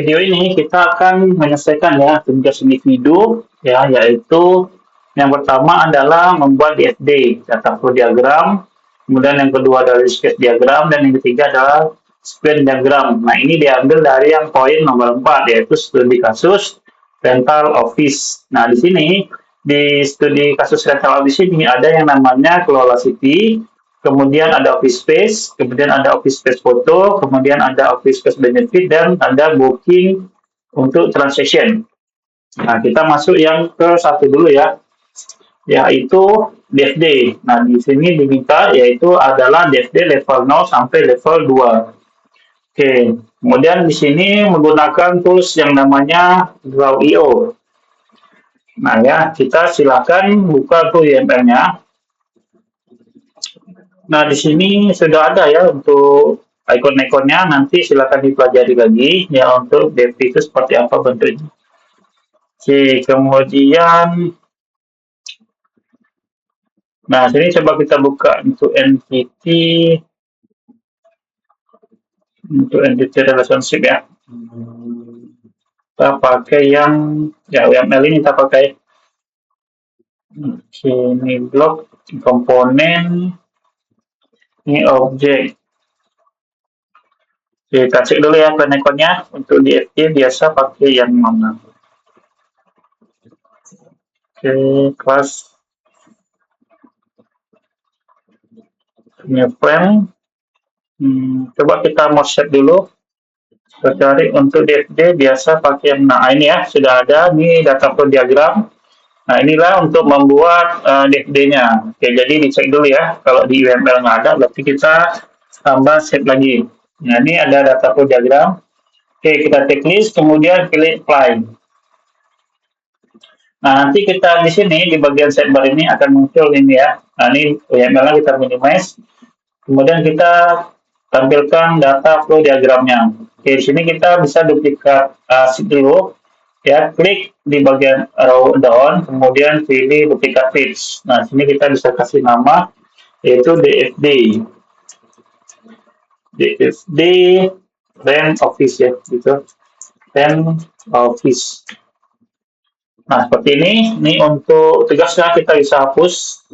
video ini kita akan menyelesaikan ya tugas individu ya, yaitu yang pertama adalah membuat DFD, data flow diagram, kemudian yang kedua adalah sketch diagram, dan yang ketiga adalah sprint diagram. Nah, ini diambil dari yang poin nomor 4, yaitu studi kasus rental office. Nah, di sini di studi kasus rental office ini ada yang namanya kelola city, kemudian ada office space, kemudian ada office space foto, kemudian ada office space benefit, dan ada booking untuk transaction. Nah, kita masuk yang ke satu dulu ya, yaitu DFD. Nah, di sini diminta yaitu adalah DFD level 0 sampai level 2. Oke, kemudian di sini menggunakan tools yang namanya Draw.io. Nah ya, kita silakan buka tuh UML-nya. Nah, di sini sudah ada ya untuk ikon-ikonnya, nanti silakan dipelajari lagi ya untuk DFD itu seperti apa bentuknya. Oke, kemudian nah, sini coba kita buka untuk entity relationship ya. Kita pakai yang ya UML ini kita pakai. Oke, ini blok, komponen, ini objek. Oke, kita cek dulu ya ikon-ikonnya. Untuk DFD biasa pakai yang mana? Oke, kelas new frame. Coba kita mau set dulu. Kita cari untuk DFD biasa pakai yang nah ini ya, sudah ada ini data flow diagram. Nah, inilah untuk membuat DFD-nya. Oke, jadi dicek dulu ya. Kalau di UML nggak ada, berarti kita tambah set lagi. Nah, ini ada data flow diagram. Oke, kita checklist, kemudian pilih apply. Nah, nanti kita di sini di bagian sidebar ini akan muncul ini ya. Nah, ini UML-nya kita minimize. Kemudian kita tampilkan data flow diagramnya. Oke, di sini kita bisa duplikat sheet dulu. Ya, klik di bagian row down, kemudian pilih duplikat page. Nah, sini kita bisa kasih nama yaitu DFD. DFD rent office ya, gitu. Rent office. Nah, seperti ini. Ini untuk tugasnya kita bisa hapus.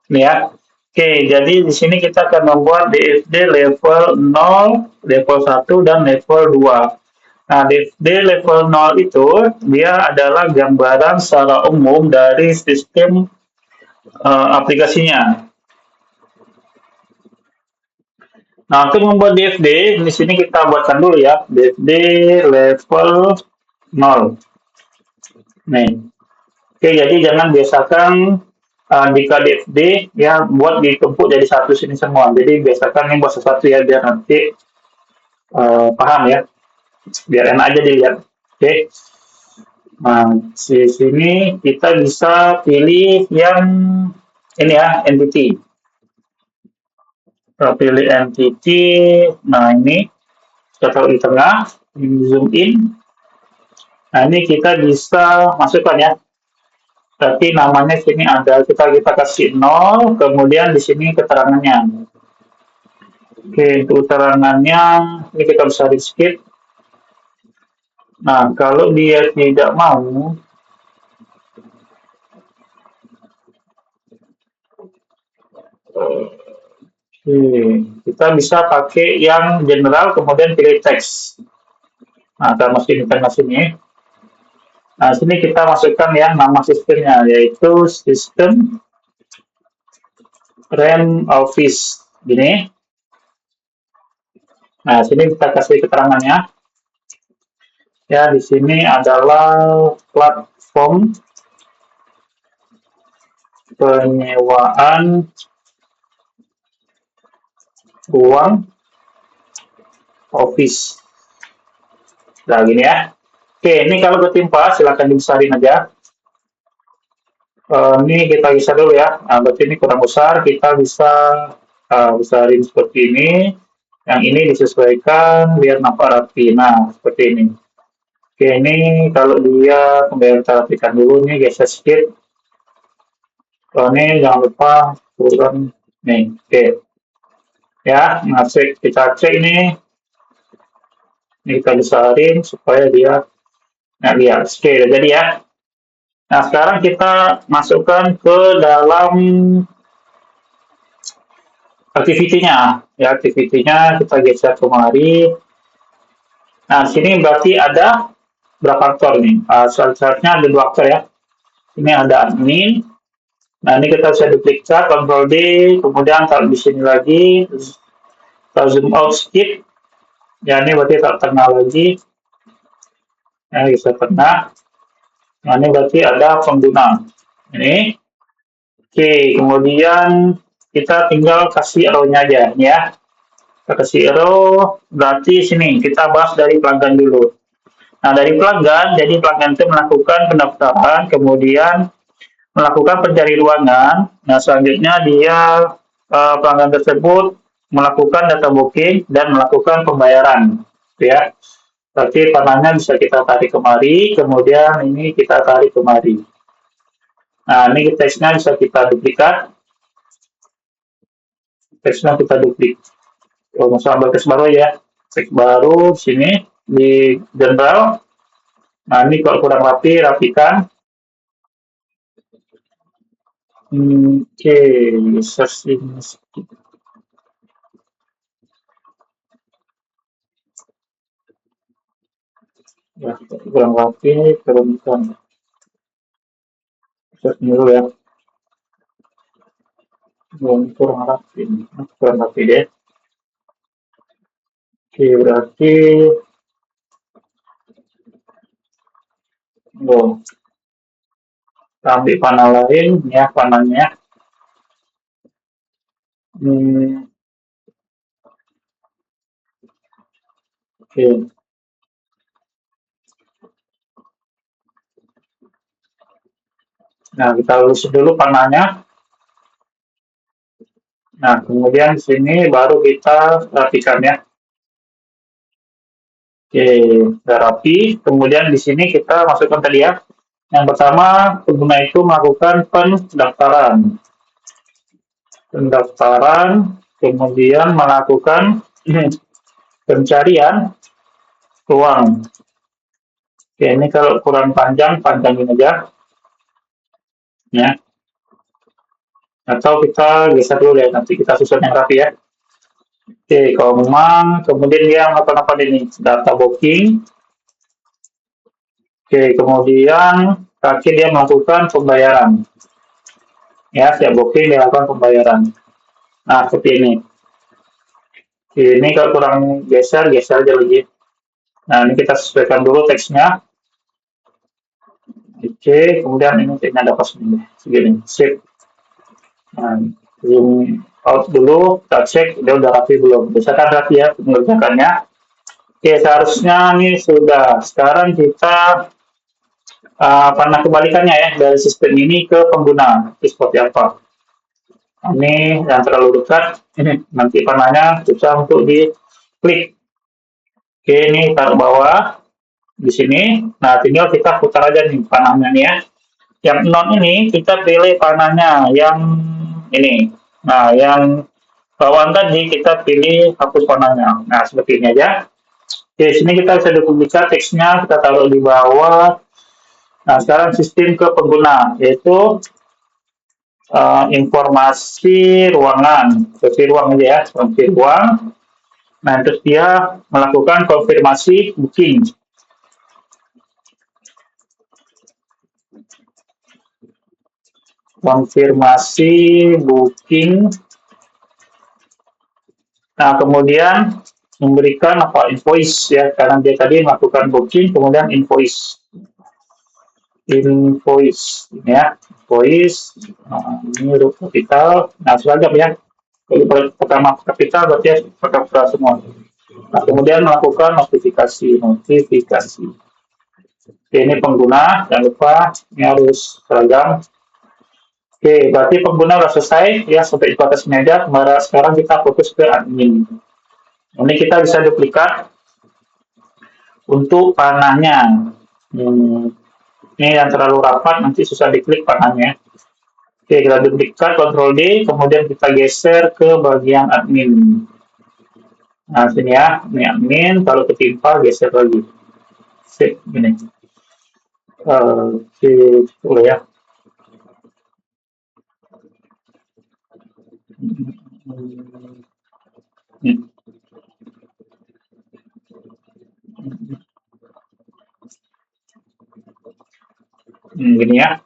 Ini ya. Oke, jadi di sini kita akan membuat DFD level 0, level 1, dan level 2. Nah, DFD level 0 itu dia adalah gambaran secara umum dari sistem aplikasinya. Nah, untuk membuat DFD, di sini kita buatkan dulu ya, DFD level 0. Nih. Oke, jadi jangan biasakan jika DFD ya buat ditumpuk jadi satu sini semua. Jadi biasakan ini buat sesuatu ya biar nanti paham ya, biar enak aja dilihat. Oke. Nah, di sini kita bisa pilih yang ini ya, entity. Kita pilih entity. Nah, ini kita taruh di tengah, zoom in. Nah, ini kita bisa masukkan ya. Tapi namanya sini ada kita kasih 0, kemudian di sini keterangannya. Oke, untuk keterangannya ini kita bisa di skip. Nah, kalau dia tidak mau, kita bisa pakai yang general kemudian pilih teks. Nah, kita masukin tengah sini. Nah, sini kita masukkan yang nama sistemnya yaitu sistem rent office gini. Nah, sini kita kasih keterangannya. Ya, di sini adalah platform penyewaan uang office. Nah, gini ya. Oke, ini kalau ketimpa silahkan dibesarin aja. Ini kita bisa dulu ya. Nah, berarti ini kurang besar, kita bisa besarin seperti ini. Yang ini disesuaikan biar nampak rapi. Nah, seperti ini. Oke, ini kalau dia kembali kita rapikan dulu nih, geser sedikit. Ini jangan lupa turun nih. Oke. Ya, nah kita cek ini. Ini kita besarin supaya dia nggak lihat. Oke, udah jadi ya. Nah, sekarang kita masukkan ke dalam activity-nya. Ya, activity-nya kita geser kemari. Nah, di sini berarti ada berapa aktor nih? Syarat-syaratnya ada 2 aktor ya. Ini ada admin. Nah, ini kita bisa duplikat, Ctrl D, kemudian taruh di sini lagi, kita zoom out skip. Ya, ini berarti tak tengah lagi. Nah, bisa tengah. Nah, ini berarti ada pengguna. Ini. Oke, kemudian kita tinggal kasih arrow-nya aja ya. Kita kasih arrow, berarti sini kita bahas dari pelanggan dulu. Nah, dari pelanggan, jadi pelanggan itu melakukan pendaftaran, kemudian melakukan pencari ruangan. Nah, selanjutnya dia pelanggan tersebut melakukan data booking dan melakukan pembayaran, ya. Berarti panahnya bisa kita tarik kemari, kemudian ini kita tarik kemari. Nah, ini teksnya bisa kita duplikat, teksnya kita duplik. Kalau misalnya teks baru ya, teks baru sini di general. Nah, ini kalau kurang rapi, rapikan. Oke, searching. Ya, kurang rapi, turunkan. Search dulu ya. Kurang rapi, kurang rapi deh. Oke, berarti oh, ambil panah lain ya, panahnya. Oke. Nah, kita lurus dulu panahnya. Nah, kemudian di sini baru kita rapikan ya. Oke, sudah rapi. Kemudian di sini kita masukkan tadi ya. Yang pertama, pengguna itu melakukan pendaftaran. Pendaftaran, kemudian melakukan pencarian ruang. Oke, ini kalau kurang panjang, panjangin aja. Ya. Atau kita geser dulu ya, nanti kita susun yang rapi ya. Oke, komang, kemudian dia melakukan apa ini? Data booking. Oke, kemudian terakhir dia melakukan pembayaran. Ya, siap booking dia lakukan pembayaran. Nah, seperti ini. Oke, ini kalau kurang geser, geser aja lagi. Nah, ini kita sesuaikan dulu teksnya. Oke, kemudian ini teksnya ada pas segini. Sip. Nah, zoom out dulu, kita cek dia udah rapi belum. Misalkan rapi ya mengerjakannya. Oke, seharusnya ini sudah. Sekarang kita panah kebalikannya ya dari sistem ini ke pengguna. Itu seperti apa? Ini yang terlalu dekat, ini nanti panahnya susah untuk diklik. Oke, ini taruh bawah di sini. Nah, tinggal kita putar aja nih panahnya nih ya. Yang non ini kita pilih panahnya yang ini. Nah, yang bawaan tadi kita pilih hapus panahnya. Nah, seperti ini aja. Oke, sini kita bisa duplikat teksnya, kita taruh di bawah. Nah, sekarang sistem ke pengguna, yaitu informasi ruangan, kunci ruang aja ya, kunci ruang. Nah, terus dia melakukan konfirmasi booking. Konfirmasi booking. Nah, kemudian memberikan apa invoice ya, karena dia tadi melakukan booking, kemudian invoice. Invoice ya, invoice. Nah, ini huruf kapital. Nah, seragam ya. Kalau pertama kapital berarti kapital semua. Nah, kemudian melakukan notifikasi. Oke, ini pengguna, jangan lupa ini harus seragam. Oke, berarti pengguna sudah selesai ya sampai di batas meja. Sekarang kita fokus ke admin. Ini kita bisa duplikat untuk panahnya. Ini yang terlalu rapat nanti susah diklik panahnya. Oke, kita duplikat, Ctrl D, kemudian kita geser ke bagian admin. Nah, sini ya, ini admin, kalau ketimpa geser lagi. Sip, gini. Oke, boleh ya. Hmm, gini ya.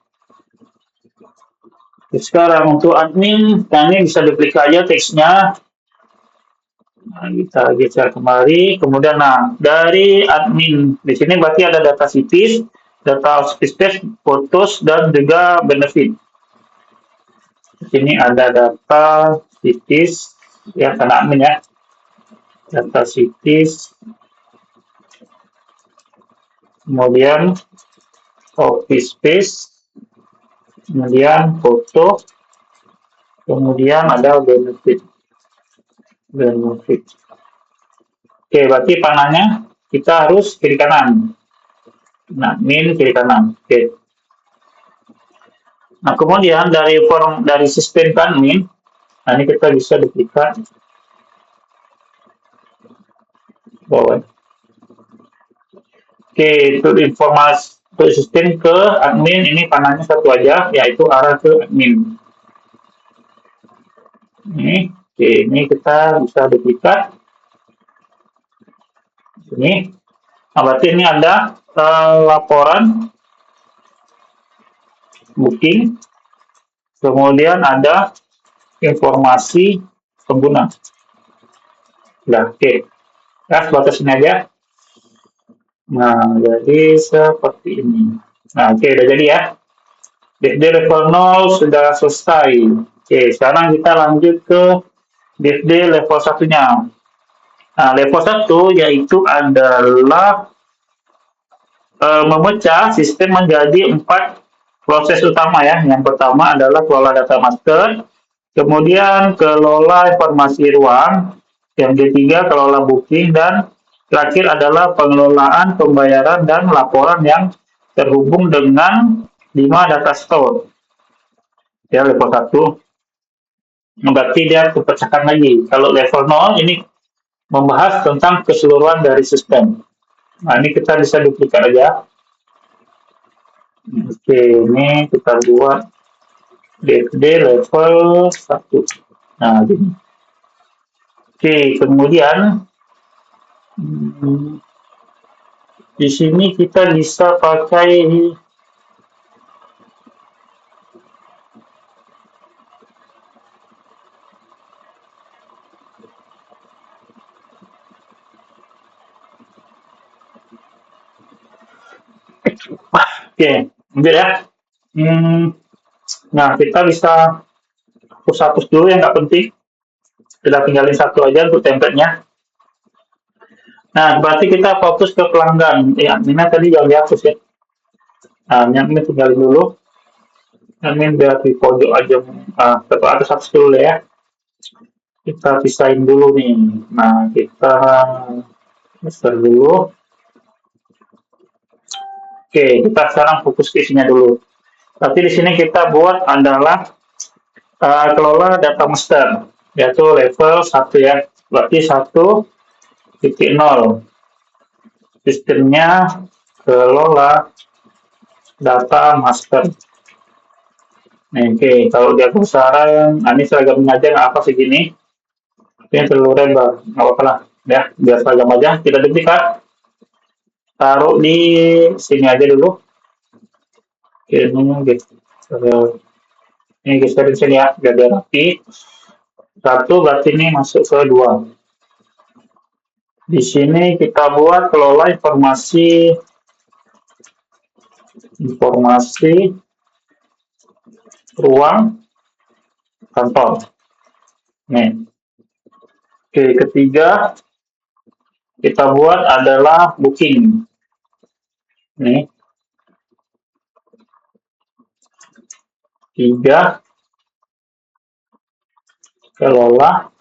Sekarang untuk admin, nah ini bisa duplikat aja teksnya. Nah, kita geser kemari. Kemudian, nah dari admin di sini berarti ada data sitis, data auspicious, fotos, dan juga benefit. Di sini ada data sitis, ya karena admin ya, data sitis, kemudian office space, kemudian foto, kemudian ada benefit. Benefit. Oke, berarti panahnya kita harus kiri kanan. Nah, min kiri kanan. Oke. Nah, kemudian dari sistem kan min, nah ini kita bisa duplikat bawah. Oke, untuk informasi untuk sistem ke admin ini panahnya satu aja, yaitu arah ke admin. Ini kita bisa duplikat. Ini, nah berarti ini ada laporan booking, kemudian ada informasi pengguna. Nah, oke. Ya, sebatas ini aja. Nah, jadi seperti ini. Nah, oke, udah jadi ya. DFD level 0 sudah selesai. Oke, sekarang kita lanjut ke DFD level satunya. Nah, level 1 yaitu adalah memecah sistem menjadi 4 proses utama ya. Yang pertama adalah kelola data master, kemudian kelola informasi ruang, yang ketiga kelola booking, dan terakhir adalah pengelolaan pembayaran dan laporan yang terhubung dengan 5 data store. Ya, level 1 berarti dia kupecahkan lagi. Kalau level 0 ini membahas tentang keseluruhan dari sistem. Nah, ini kita bisa duplikat aja. Oke, ini kita buat DFD level 1. Nah, gini. Oke, kemudian di sini kita bisa pakai oke, ambil ya. Nah, kita bisa hapus-hapus dulu yang nggak penting. Kita tinggalin satu aja untuk template-nya. Nah, berarti kita fokus ke pelanggan. Ya, ini tadi yang dihapus ya. Nah, yang ini tinggalin dulu. Ini biar di pojok aja. Nah, kita hapus dulu ya. Kita pisahin dulu nih. Nah, kita besar dulu. Oke, kita sekarang fokus ke isinya dulu. Tapi di sini kita buat adalah kelola data master, yaitu level 1 ya. Berarti 1.0. Sistemnya kelola data master. Nih, oke, kalau dia kebesaran, nah ini seragam mengajar nggak apa segini. Ini terlalu lebar, nggak apa-apa lah. Ya, biar seragam aja. Kita duplikat, taruh di sini aja dulu. Ini gitu. Ini geserin sini ya, biar dia rapi. Satu berarti ini masuk ke dua. Di sini kita buat kelola informasi ruang kantor. Nih. Oke, ketiga kita buat adalah booking. Nih. Tiga, kelola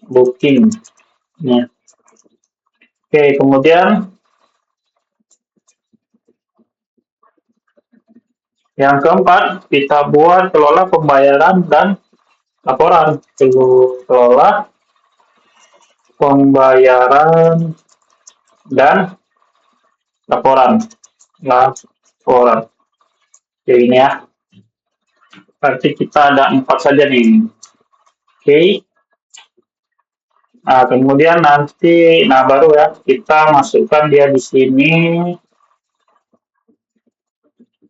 booking. Nih. Oke, kemudian yang keempat kita buat kelola pembayaran dan laporan. Kelola pembayaran dan laporan. Laporan. Oke, ini ya. Berarti kita ada 4 saja nih. Oke. Nah, kemudian nanti, nah baru ya, kita masukkan dia di sini,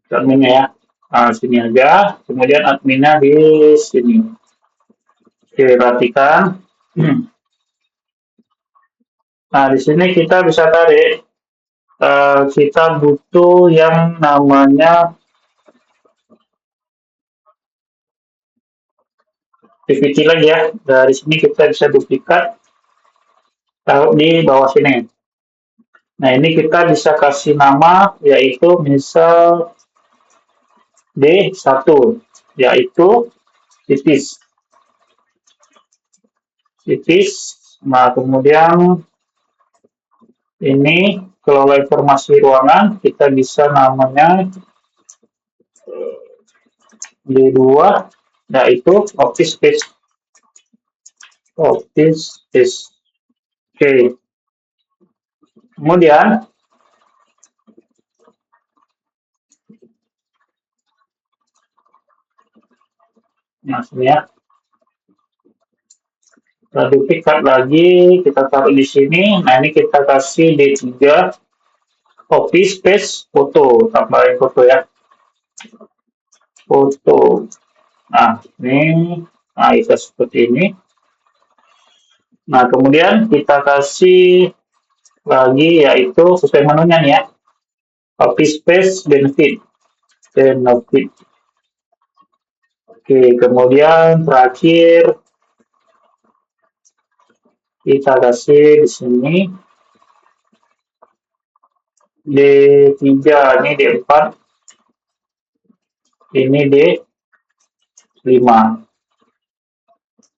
adminnya ya. Nah, sini aja. Kemudian adminnya di sini. Oke, perhatikan. Nah, di sini kita bisa tarik. Kita butuh yang namanya PPT lagi ya. Dari sini kita bisa duplikat, taruh di bawah sini. Nah, ini kita bisa kasih nama, yaitu misal D1, yaitu titis. Titis. Nah, kemudian ini kelola informasi ruangan, kita bisa namanya D2, yaitu office space. Office space. Oke. Kemudian nah sini ya, kita duplikat lagi, kita taruh di sini. Nah, ini kita kasih D3 office space foto, tambahin foto ya, foto. Nah, ini nah bisa seperti ini. Nah, kemudian kita kasih lagi, yaitu sesuai menunya nih ya, office space benefit. Oke, kemudian terakhir kita kasih di sini D3, ini D4, ini D5.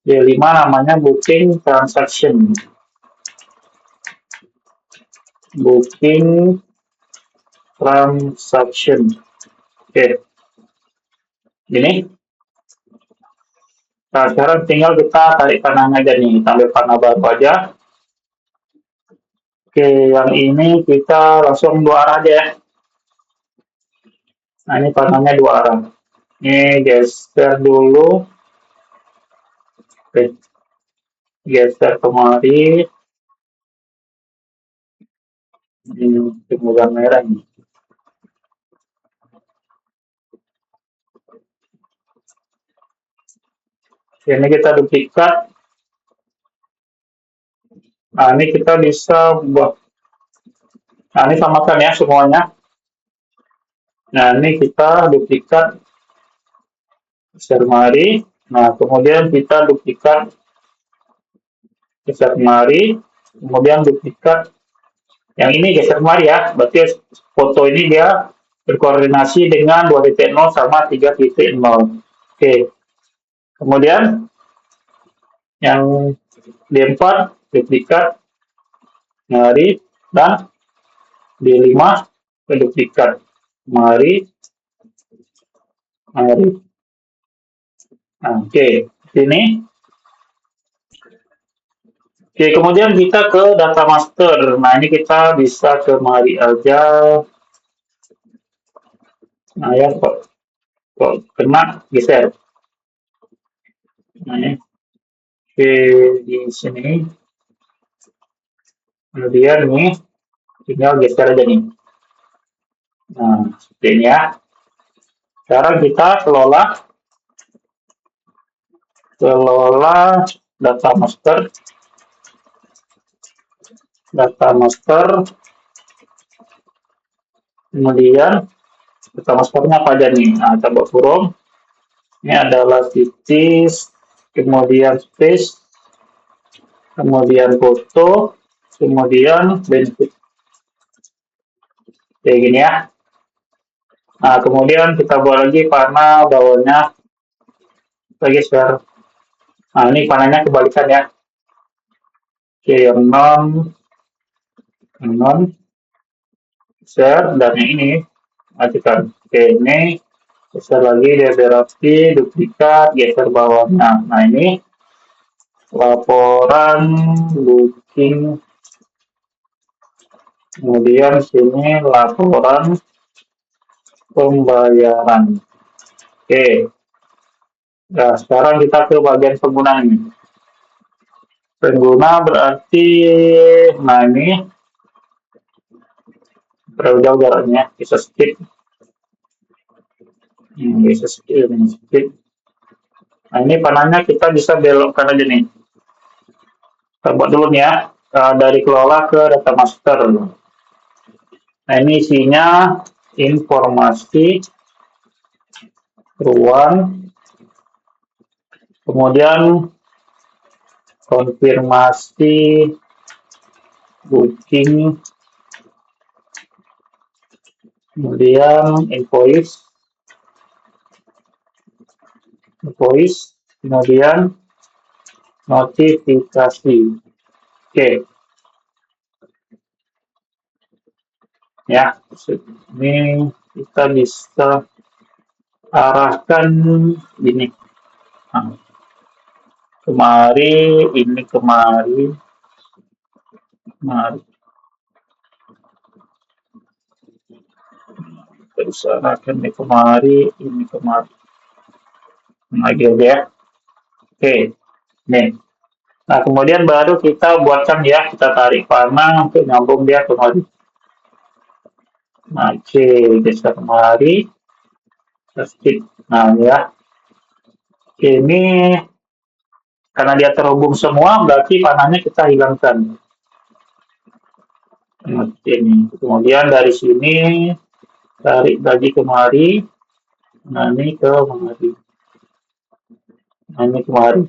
D5 namanya booking transaction. Booking transaction. Oke. Ini. Nah, sekarang tinggal kita tarik panahnya aja nih, tambah panah baru aja. Oke, yang ini kita langsung 2 arah aja ya. Nah, ini panahnya 2 arah. Ini geser dulu. Oke. Geser kemari. Ini kemudian merah ini. Ini kita duplikat. Nah, ini kita bisa buat. Nah, ini samakan ya semuanya. Nah, ini kita duplikat geser kemari. Nah, kemudian kita duplikat geser kemari. Kemudian duplikat yang ini geser kemari ya. Berarti foto ini dia berkoordinasi dengan 2.0 sama 3.0. Oke. Kemudian yang D4 duplikat kemari dan D5 duplikat kemari. Nah, oke, sini. Oke, kemudian kita ke data master. Nah, ini kita bisa kemari aja. Nah, ya kok kena geser. Nah, ya. Oke, di sini. Kemudian nih, tinggal geser aja nih. Nah, seperti ini ya. Sekarang kita kelola data master. Kemudian data masternya apa aja nih? Nah, coba kurung. Ini adalah titis, kemudian space, kemudian foto, kemudian benefit. Kayak gini ya. Nah, kemudian kita buat lagi panah bawahnya lagi share. Nah, ini panahnya kebalikan ya. Oke, yang non share dan yang ini matikan. Oke, ini geser lagi, dia rapi, duplikat, geser bawahnya. Nah, ini laporan booking, kemudian sini laporan pembayaran. Oke, nah sekarang kita ke bagian pengguna ini. Pengguna berarti, nah ini terlalu jauh jaraknya, bisa skip. Bisa skip, ini skip. Nah ini panahnya kita bisa belokkan aja nih. Kita buat dulu nih ya, dari kelola ke data master. Nah ini isinya informasi ruang, kemudian konfirmasi booking, kemudian invoice, kemudian notifikasi. Oke, ya. Ini kita bisa arahkan ini. Nah, kemari, ini kemari, kemari. Kita bisa arahkan ini kemari, ini kemari. Lagi ya. Oke, nih. Nah, kemudian baru kita buatkan ya, kita tarik panah untuk nyambung dia kemari. Nah, oke, geser kemari. Skip. Nah, ya. Oke, ini karena dia terhubung semua, berarti panahnya kita hilangkan. Nah, ini. Kemudian dari sini tarik lagi kemari. Nah, ini ke kemari. Nah, ini kemari.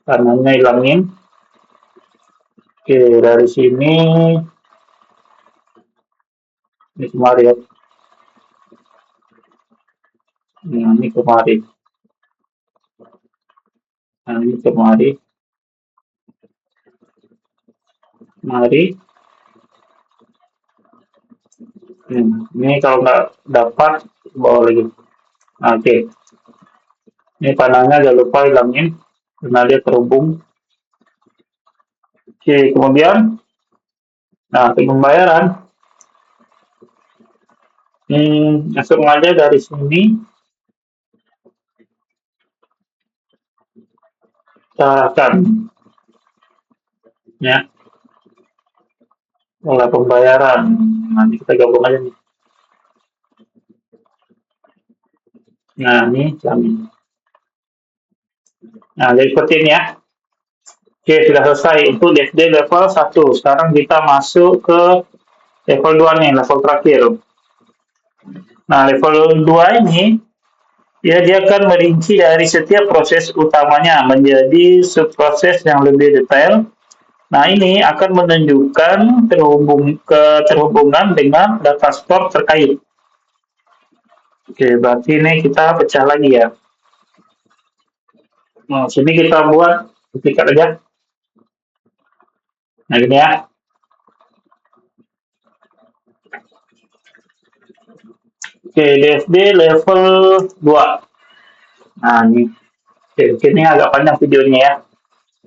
Panahnya hilangin. Oke, dari sini ini kemari ya. Nah, ini kemari. Nah, ini kemari. Mari. Ini kalau nggak dapat, bawa lagi. Nah, oke. Ini panahnya jangan lupa hilangin karena dia terhubung. Oke, kemudian, nah untuk pembayaran, langsung aja dari sini, arahkan, ya, mulai pembayaran. Nanti kita gabung aja nih. Nah, ini jamin. Nah, jadi seperti ini ya. Oke, sudah selesai. Itu DFD level 1. Sekarang kita masuk ke level 2 nih, level terakhir. Nah, level 2 ini, ya dia akan merinci dari setiap proses utamanya menjadi subproses yang lebih detail. Nah, ini akan menunjukkan terhubungan dengan data store terkait. Oke, berarti ini kita pecah lagi ya. Nah, sini kita buat duplikat aja. Nah, gini ya. Oke, DFD level 2. Nah, ini. Oke, ini agak panjang videonya ya.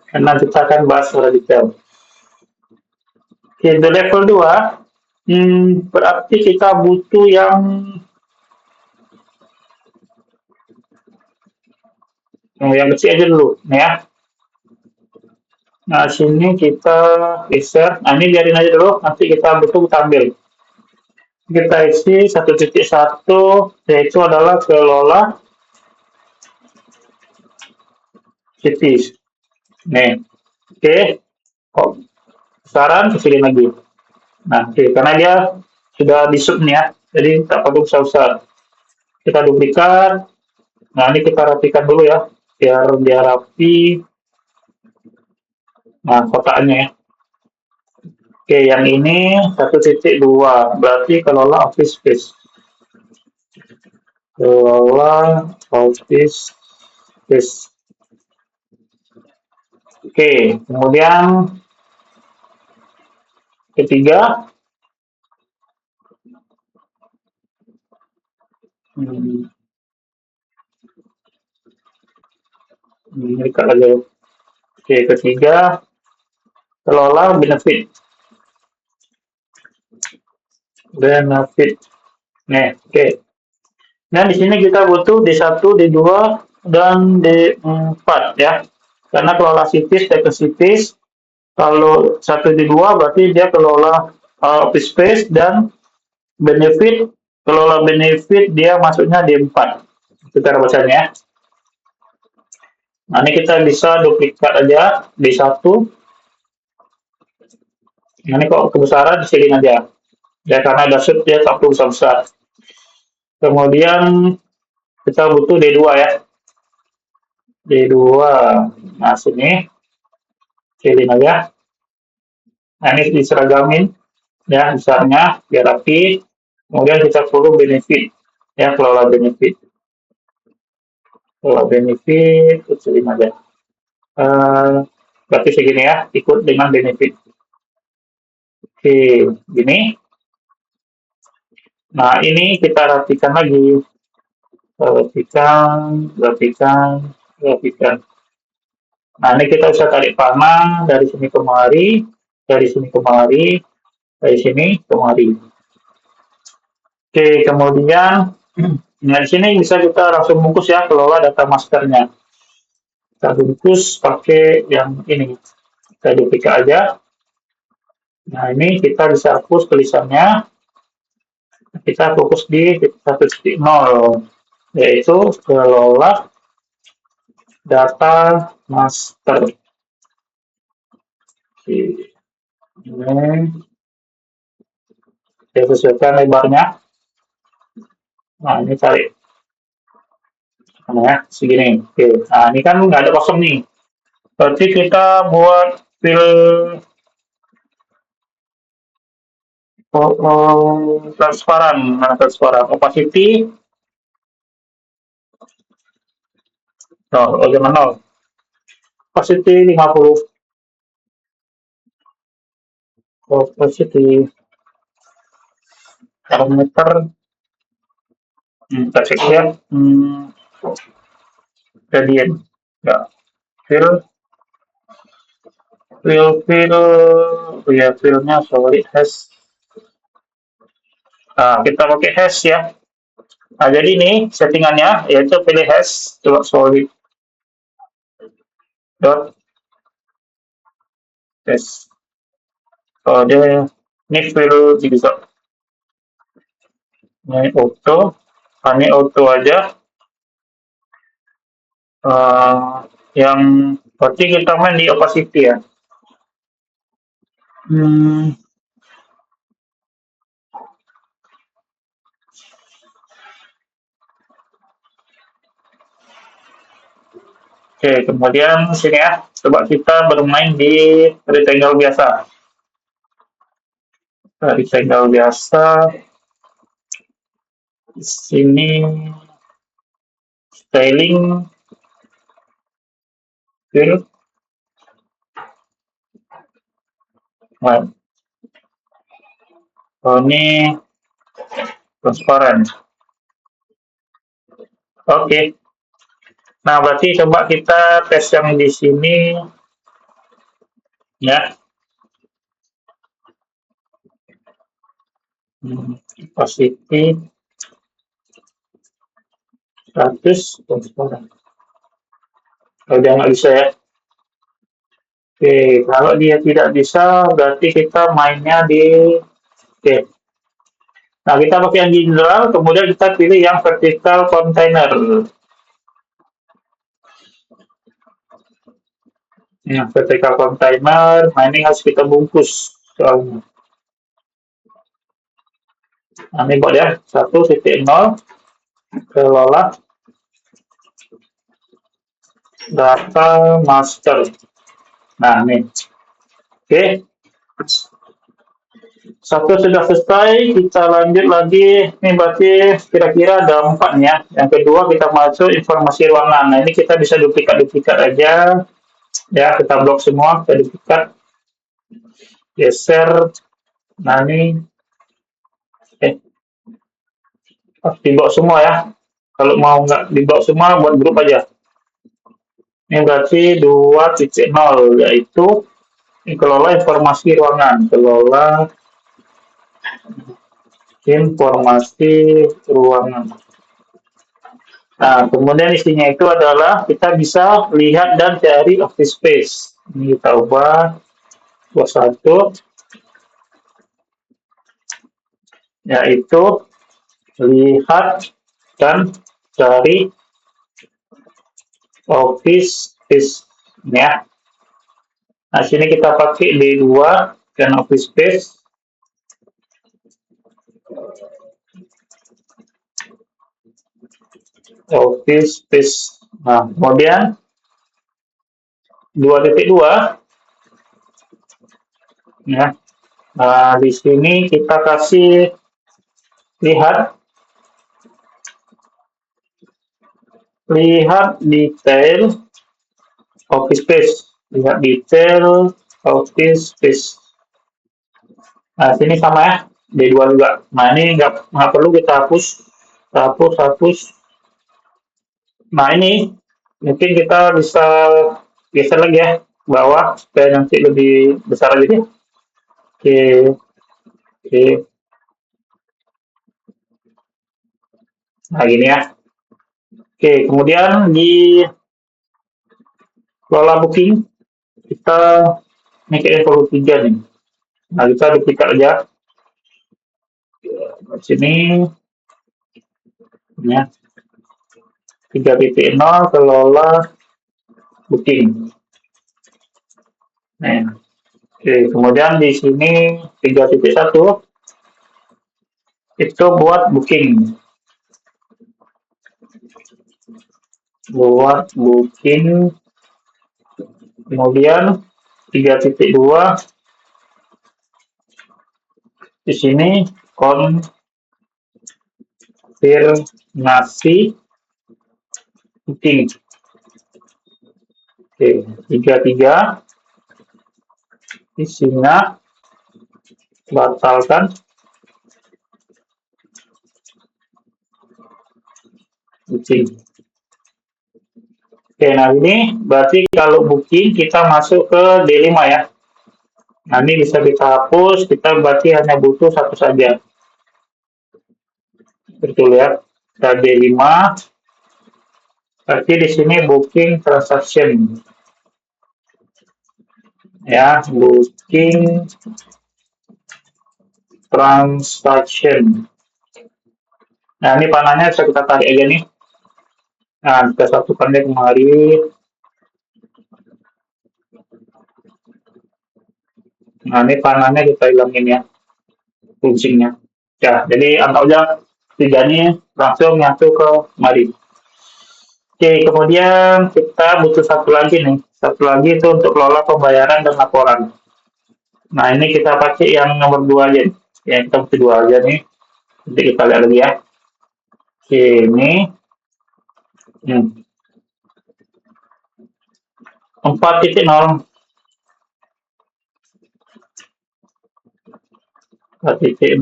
Karena kita akan bahas secara detail. Oke, di level 2, berarti kita butuh yang kecil aja dulu. Nih ya. Nah, sini kita geser. Nah, ini biarin aja dulu. Nanti kita butuh kita ambil. Kita isi 1.1, yaitu adalah kelola cities. Nih, oke. Kok saran kecilin lagi. Nah, oke. Karena dia sudah di sub nih ya. Jadi tak perlu besar-besar. Kita duplikat. Nah, ini kita rapikan dulu ya. Biar dia rapi. Nah, kotaknya ya. Oke, yang ini 1.2, berarti kelola office space. Kelola office space. Oke, kemudian ketiga, ini aja. Oke, ketiga, kelola benefit. Benefit. Nih, oke. Nah, di sini kita butuh D1, D2, dan D4 ya. Karena kelola sitis, data sitis, kalau 1 D2 berarti dia kelola office space, dan benefit, kelola benefit dia masuknya D4. Itu cara bacanya ya. Nah, ini kita bisa duplikat aja D1. Nah, ini kok kebesaran di aja. Ya, karena ada shoot dia tak perlu besar-besar. Kemudian kita butuh D2 ya. D2. Nah, sini pilih aja. Nah, ini diseragamin ya besarnya biar rapi. Kemudian kita perlu benefit ya, kelola benefit. Kelola benefit kecilin aja. Berarti segini ya, ikut dengan benefit. Oke, gini. Nah, ini kita rapikan lagi. Rapikan, rapikan, rapikan. Nah, ini kita bisa tarik panah dari sini kemari, dari sini kemari, dari sini kemari. Oke, kemudian nah di sini bisa kita langsung bungkus ya, kelola data masternya. Kita bungkus pakai yang ini. Kita duplikat aja. Nah, ini kita bisa hapus tulisannya. Kita fokus di 1.0, yaitu kelola data master. Oke. Ini kita sesuaikan lebarnya. Nah, ini tarik. Nah, ya, segini. Oke. Nah, ini kan nggak ada kosong nih. Berarti kita buat fill transparan. Mana transparan? Opacity. Oh, jangan 0. Opacity 50. Opacity. Parameter. Kita cek ya. Gradient. Ya. Fill. Ya, fillnya solid hash. Nah, kita pakai hash ya. Nah, jadi ini settingannya yaitu pilih hash coba solid dot hash. Oh, dia ini fill bisa. Ini auto. Ini auto aja. Yang berarti kita main di opacity ya. Oke, kemudian sini ya, coba kita bermain di rectangle biasa. Rectangle biasa. Di sini styling, fill. Nah, oh, ini transparan. Oke. Nah, berarti coba kita tes yang di sini ya. Positif 100 transparan. Kalau dia nggak bisa ya. Oke, kalau dia tidak bisa, berarti kita mainnya di oke. Nah, kita pakai yang general, kemudian kita pilih yang vertical container. Yang vertical container, nah ini harus kita bungkus soalnya. Nah, ini buat ya, 1.0, kelola data master. Nah, ini. Oke. Satu sudah selesai, kita lanjut lagi. Ini berarti kira-kira ada 4 ya. Yang kedua kita masuk informasi ruangan. Nah, ini kita bisa duplikat-duplikat aja. Ya, kita blok semua, kita duplikat. Geser. Nah, ini dibawa semua ya. Kalau mau nggak dibawa semua, buat grup aja. Ini berarti 2.0, yaitu kelola informasi ruangan. Kelola informasi ruangan. Nah, kemudian isinya itu adalah kita bisa lihat dan cari office space. Ini kita ubah 21, yaitu lihat dan cari office space. Ya. Nah, sini kita pakai D2 dan office space. Office space. Nah, kemudian 2.2 ya. Nah, di sini kita kasih lihat detail office space. Lihat detail office space. Nah, sini sama ya, D2 juga. Nah, ini nggak perlu kita hapus. Hapus. Nah, ini mungkin kita bisa geser lagi ya bawah supaya nanti lebih besar lagi deh. Oke, oke. Nah, gini ya. Oke, kemudian di kelola booking kita ini kayaknya perlu 3 nih. Nah, kita duplikat aja. Di sini ya 3.0 kelola booking. Nah, oke, kemudian di sini 3.1 itu buat booking. Kemudian 3.2 di sini konfirmasi booking. Oke, 3.3 isinya batalkan booking. Oke, nah ini berarti kalau booking kita masuk ke D5 ya. Nah, ini bisa kita hapus, kita berarti hanya butuh satu saja. Betul ya. Kita D5. Berarti di sini booking transaction. Ya, booking transaction. Nah, ini panahnya bisa kita tarik aja nih. Nah, kita satukan deh kemari. Nah, ini panahnya kita hilangin ya, fungsinya. Ya, jadi anggap aja 3 ini langsung nyatu ke kemari. Oke, kemudian kita butuh satu lagi nih. Satu lagi itu untuk kelola pembayaran dan laporan. Nah, ini kita pakai yang nomor 2 aja. Yang kita butuh 2 aja nih. Nanti kita lihat lagi ya. Oke, ini 4.0. 4.0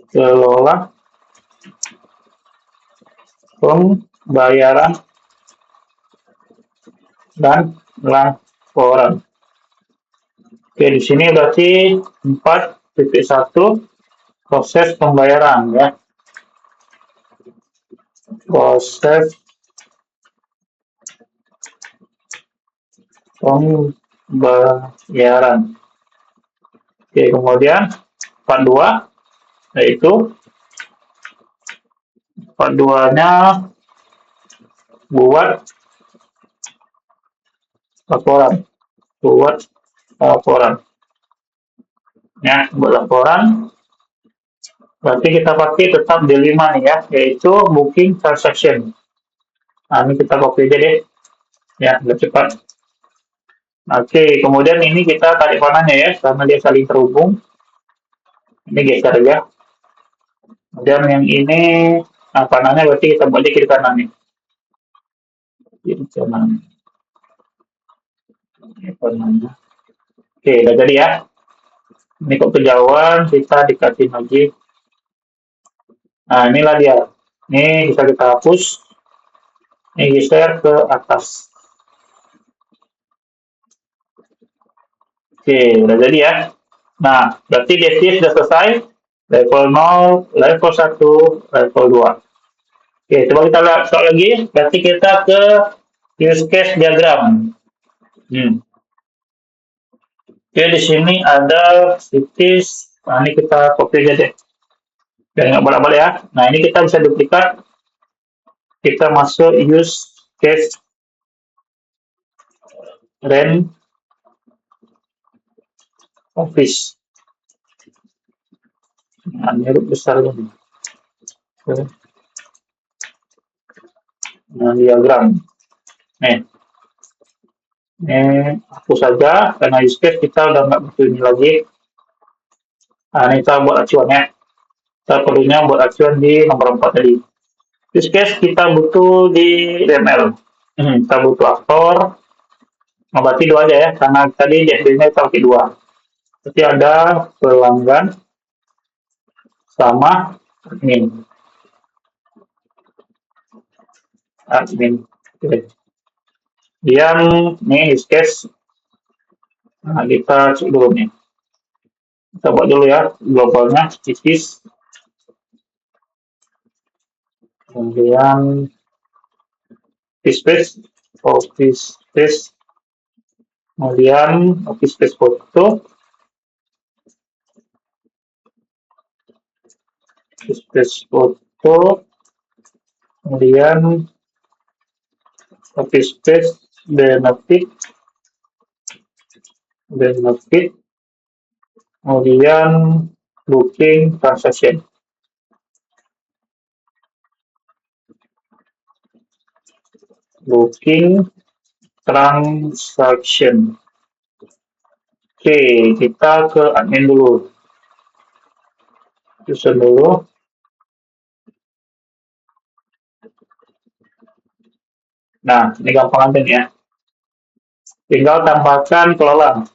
kelola pembayaran dan laporan. Oke, di sini berarti 4.1 proses pembayaran ya. Proses pembayaran. Oke, kemudian 42 yaitu 42-nya buat laporan. Buat laporan. Ya, buat laporan. Berarti kita pakai tetap D5 nih ya, yaitu booking transaction. Nah, ini kita copy aja deh. Ya, lebih cepat. Oke, kemudian ini kita tarik panahnya ya, karena dia saling terhubung. Ini geser aja. Kemudian yang ini, nah panahnya berarti kita buat kiri kanan nih. Kiri kanan. Panahnya. Oke, udah jadi ya. Ini kok kejauhan, kita dikasih lagi. Nah, inilah dia. Ini bisa kita hapus. Ini geser ke atas. Oke, udah jadi ya. Nah, berarti DSD sudah selesai. Level 0, level 1, level 2. Oke, coba kita lihat soal lagi. Berarti kita ke use case diagram. Oke, di sini ada cities. Nah, ini kita copy aja deh. Biar nggak bolak-balik ya. Nah, ini kita bisa duplikat. Kita masuk use case rent office. Nah, ini huruf besar ini. Nah, diagram. Nih, ini hapus saja karena use case kita udah nggak butuh ini lagi. Nah, ini kita buat acuannya. Kita perlunya buat acuan di nomor 4 tadi. Use case kita butuh di DML. Kita butuh aktor. Nah, berarti dua aja ya, karena tadi DSD-nya kita pakai dua. Berarti ada pelanggan sama admin. Oke. Yang nih use case. Nah, kita cek dulu nih. Kita buat dulu ya globalnya cities. Kemudian office space, kemudian office space foto, office space foto, kemudian office space benefit, kemudian booking transaction. Booking transaction. Oke, kita ke admin dulu. Susun dulu. Nah, ini gampang aja nih ya. Tinggal tambahkan kelola.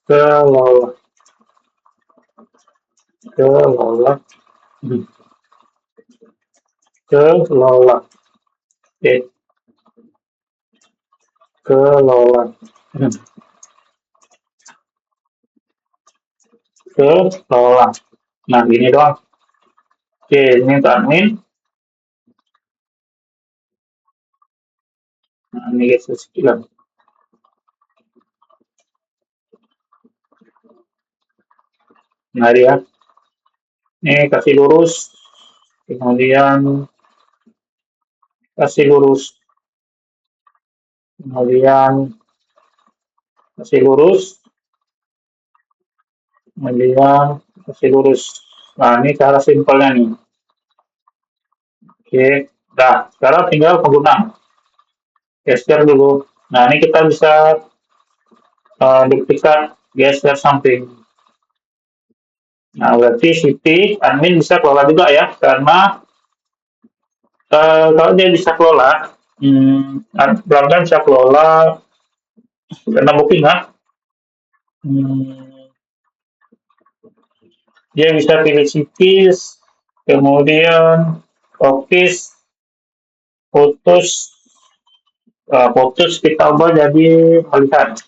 Kelola. Oke. Kelola. Kelola. Nah, gini doang. Oke, ini untuk admin. Nah, ini guys, sekilas. Nah, ya. Ini kasih lurus. Kemudian kasih lurus. Kemudian kasih lurus. Kemudian kasih lurus. Nah, ini cara simpelnya nih. Oke, nah sekarang tinggal pengguna. Geser dulu. Nah, ini kita bisa duplikat geser samping. Nah, berarti city admin bisa kelola juga ya, karena kalau dia bisa kelola, pelanggan bisa kelola karena booking kan. Dia bisa pilih cities, kemudian office, fotos, fotos kita ubah jadi melihat,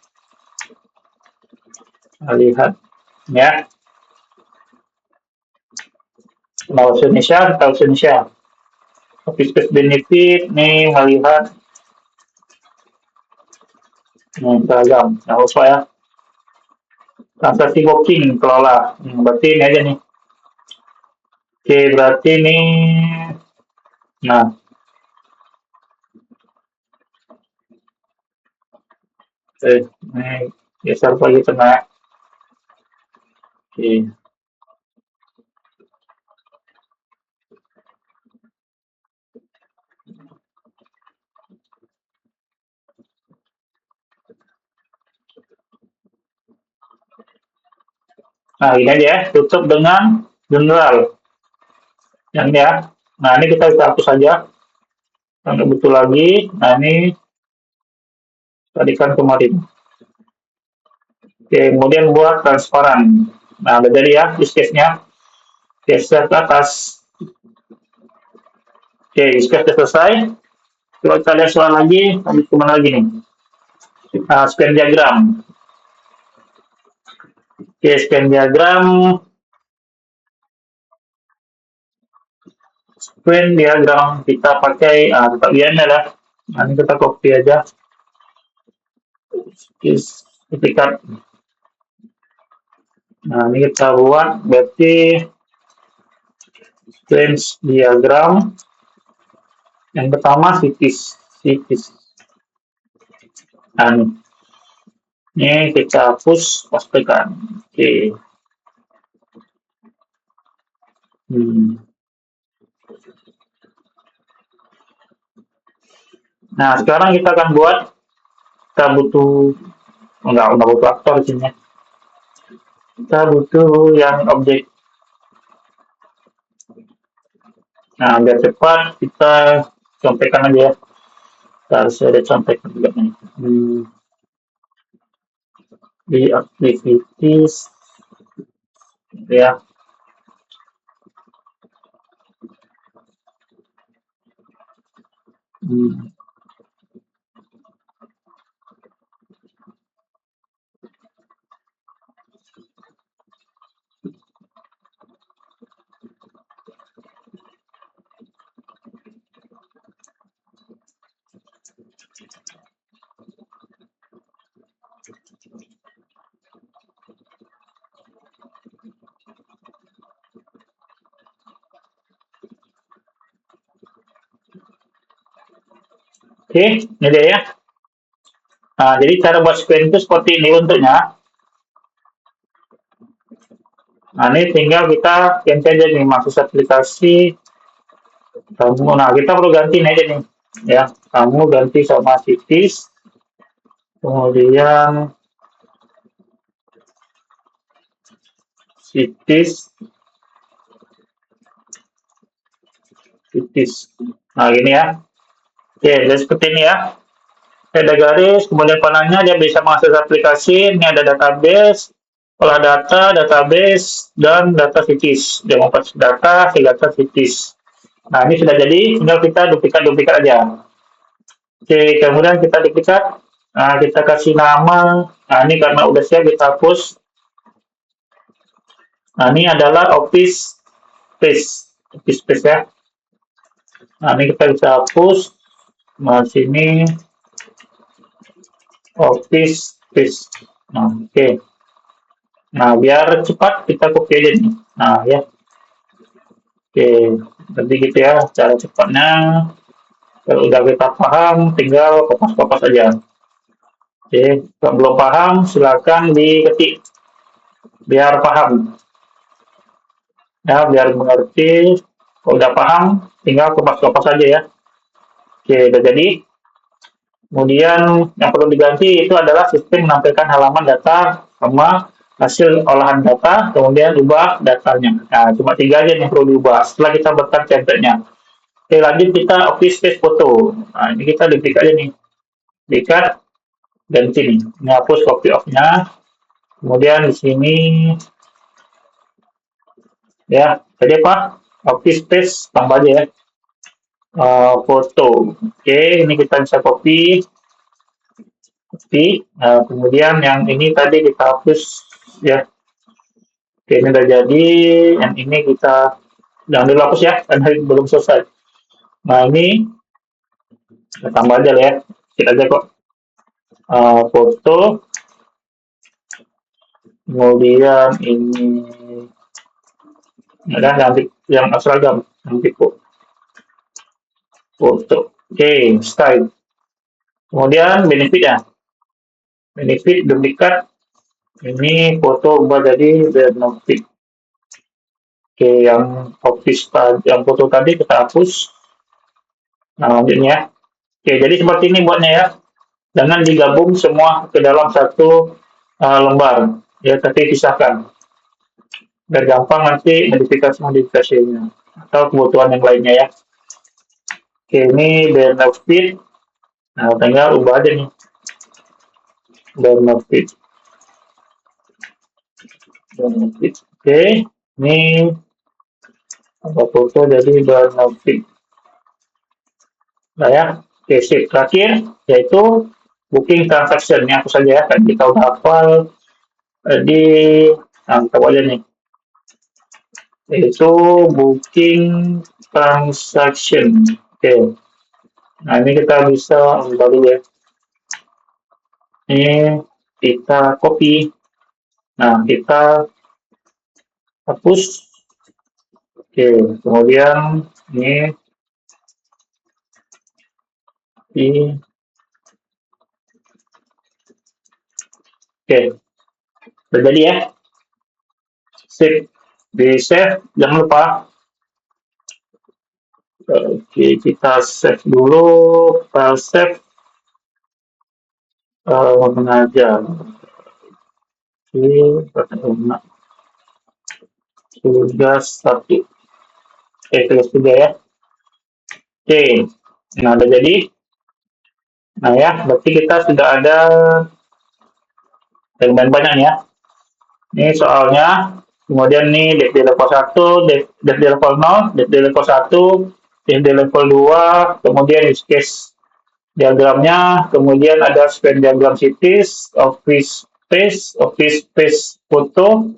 ya. Mau Indonesia, kita Indonesia. Office space benefit, nih melihat seragam, yang lupa ya. Transaksi booking kelola, berarti ini aja nih. Oke, berarti ini, nah, ini geser lagi tengah. Oke. Nah, ini aja ya, tutup dengan general. Yang ini ya. Nah, ini kita bisa hapus saja. Tidak butuh lagi. Nah, ini tadikan kemarin. Oke, kemudian buat transparan. Nah, udah jadi ya use case-nya. Geser ke atas. Oke, use case selesai. Kalau kita lihat soal lagi, lanjut kemana lagi nih? Scan diagram. Oke, scan diagram. Scan diagram kita pakai tetap biasa lah. Nah, ini kita copy aja. Sertifikat. Nah, ini kita buat berarti scan diagram. Yang pertama sitis. Nah, ini kita hapus pastikan. Oke. Hmm. Nah, sekarang kita akan buat, kita butuh, enggak butuh aktor di sini. Kita butuh yang objek. Nah, biar cepat kita contekan aja ya. Kita harus ada contekan juga nih. Di activities ya. Hmm. Oke, ini dia ya. Nah, jadi cara buat screen itu seperti ini bentuknya. Nah, ini tinggal kita ganti aja nih, masuk aplikasi. Nah, kita perlu ganti nih aja nih. Ya, kamu ganti sama sitis. Kemudian sitis. Nah, gini ya. Oke, jadi seperti ini ya. Ada garis, kemudian panahnya dia bisa mengakses aplikasi. Ini ada database, olah data, database, dan data sitis. Dia mau data, data sitis. Nah, ini sudah jadi, tinggal kita duplikat aja. Oke, kemudian kita duplikat. Nah, kita kasih nama. Nah, ini karena udah siap kita hapus. Nah, ini adalah office space. Office space ya. Nah, ini kita bisa hapus. Nah, sini office space. Nah, oke. Nah, biar cepat kita copy aja nih. Nah, ya. Oke, jadi gitu ya cara cepatnya. Kalau udah kita paham, tinggal kopas-kopas aja. Oke, kalau belum paham, silakan diketik biar paham. Ya, biar mengerti. Kalau udah paham, tinggal kopas-kopas aja ya. Oke, udah jadi. Kemudian yang perlu diganti itu adalah sistem menampilkan halaman data sama hasil olahan data, kemudian ubah datanya. Nah, cuma tiga aja yang perlu diubah setelah kita buatkan template-nya. Oke, lanjut kita office space foto. Nah, ini kita diklik aja nih. Dekat dan sini. Ini hapus copy off-nya. Kemudian di sini ya, jadi apa? Office space tambah aja ya. Foto. Oke, ini kita bisa copy. Kemudian yang ini tadi kita hapus ya. Oke, ini udah jadi. Yang ini kita jangan dulu hapus ya, karena belum selesai. Nah, ini kita tambah aja lah ya. Kita aja kok. Foto. Kemudian ini ada yang seragam, yang tipe foto. Oke, style. Kemudian benefit ya. Benefit duplikat. Ini foto ubah jadi benefit. Oke, yang office yang foto tadi kita hapus. Nah, lanjutnya. Oke, jadi seperti ini buatnya ya. Jangan digabung semua ke dalam satu lembar. Ya, tapi pisahkan. Biar gampang nanti modifikasinya atau kebutuhan yang lainnya ya. Oke, ini benefit. Nah, tinggal ubah aja nih. Benefit. Oke, ini apa foto jadi benefit. Nah ya, Oke, sip. Terakhir, yaitu booking transaction. Ini aku saja ya, kan kita udah hafal di tahu aja nih. Yaitu booking transaction. Oke. Nah, ini kita bisa ambil dulu ya. Ini kita copy. Nah, kita hapus. Oke, kemudian ini oke, udah jadi ya. Sip, di save, jangan lupa. Oke, kita save dulu, file save mana aja. Oke, tugas 1. Tugas 3 ya. Oke, nah udah jadi. Nah ya, berarti kita sudah ada lumayan banyak nih ya. Ini soalnya, kemudian nih di level 1, di level 0, di level 1, di level 2, kemudian use case diagramnya, kemudian ada span diagram cities, office space foto,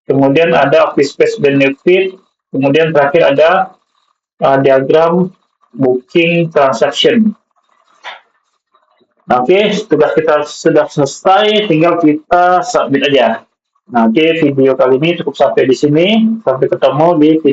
kemudian ada office space benefit, kemudian terakhir ada diagram booking transaction. Nah, oke, tugas kita sudah selesai, tinggal kita submit aja. Nah, oke, video kali ini cukup sampai di sini. Sampai ketemu di video